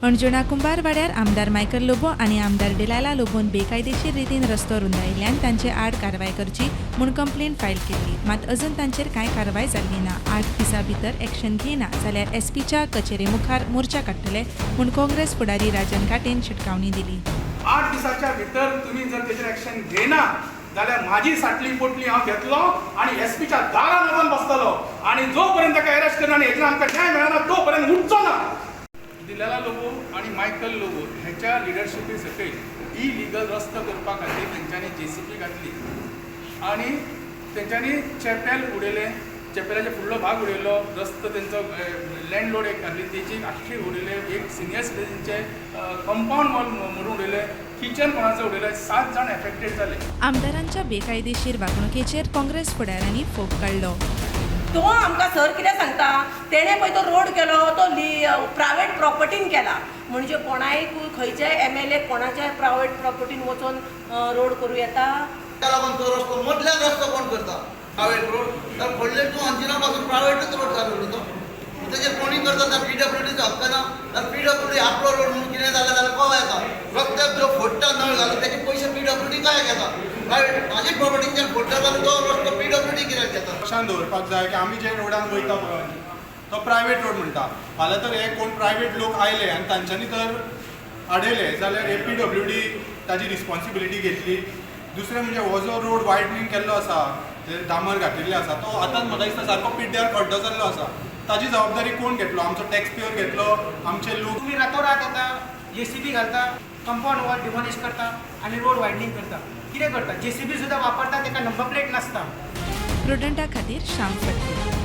अणजुणा कुंभार वाड्यार आमदार मायकल लोबो आणि आमदार डिलाला लोबोन बेकायदेशीर रितीन रस्तो रुंदायिल्ल्यान तांचे आड कारवाय करची म्हूण कंप्लेंट फायल केल्ली, मात अजून तांचेर कांय कारवाय जाल्ली ना. 8 दिसां भितर एक्शन घेयना जाल्यार एसपीच्या कचेरे मुखार मोर्चा काडटले म्हूण काँग्रेस फुडारी राजन काटेन शिटकावणी दिली. 8 दिसाच्या भितर तुम्ही जर तेचेर एक्शन घेना जाल्यार माझी साटली पोटली हांव घेतलो आणि एसपीच्या दारान वचून बसतलो आणि जो पर्यंत ताका अरेस्ट करना आनी हेजेर आमकां न्याय मेळना तो पर्यंत उठचो ना. दिलाला लोबो आणि मायकल लोबो ह्याच्या लिडरशिपी सकयल इलिगल रस्तो करपा खातीर तेंच्यांनी JCB घातली आणि तेंच्यांनी चॅपेल उडयले, चॅपेलाचे फुडलो भाग उडयलो, रस्तो तेंचो लँडलोड एक घातली तेची आख्खी उडयले, एक सिनियर सिटीजनचे कंपाऊंड वॉल मोडून उडयले, किचन कोणाचें उडयलें, 7 जाण एफेक्टेड जाले. आमदारांच्या बेकायदेशीर वागणुकेचेर काँग्रेस फुडाऱ्यांनी फोग काडलो. तो आमकां सर कितें सांगता, तेणे पळय तो रोड केलो तो प्रायवेट प्रॉपर्टीन केला, म्हणजे कोणाय खंयच्याय MLA कोणाच्याय प्रायवेट प्रॉपर्टीन वचून रोड करूं येता. त्या लागून तो रस्तो मदल्यान रस्तो कोण करता प्रायवेट रोड, तर व्हडले तूं अंजुना पासून प्रायवेटूच रोड चालू उरतो. तेजेर कोणी करता तर PWDचो हक्क ना, तर PWD आपलो रोड म्हणून कितें जालें जाल्यार कोवा येता. रस्त्याक जो फोडटा नळ घालून त्याचे पयशे PWD काय घेता, प्रायवेट म्हाजी प्रॉपर्टींचेर फोडटा जाल्यार तो रस्तो PWD कित्याक घेता. लक्षांत दवरपाक जाय की आमी जे रोडान वयता पळय तो प्रायवेट रोड म्हणटा. फाल्यां तर हे कोण प्रायवेट लोक आयले आनी तांच्यांनी तर आडयले जाल्यार हे PWD ताजी रिस्पॉन्सिबिलिटी घेतली. दुसरें म्हणजे हो जो रोड वायडनींग केल्लो आसा, डामर घातिल्ले आसा, तो आतां म्हाका दिसता सारको पिड्ड्यार खड्डो जाल्लो आसा. ताजी जबाबदारी कोण घेतलो? आमचो टॅक्स पेयर घेतलो, आमचे लोक. तुम्ही रातोरात येता, JCB घालता, कंपाऊंड वॉल डिमॉलिश करता आणि रोड वायडनिंग करता. कितें करता? JCB सुद्दां वापरता, तेका नंबर प्लेट नासता. प्रुडंटा खातीर श्याम फडके.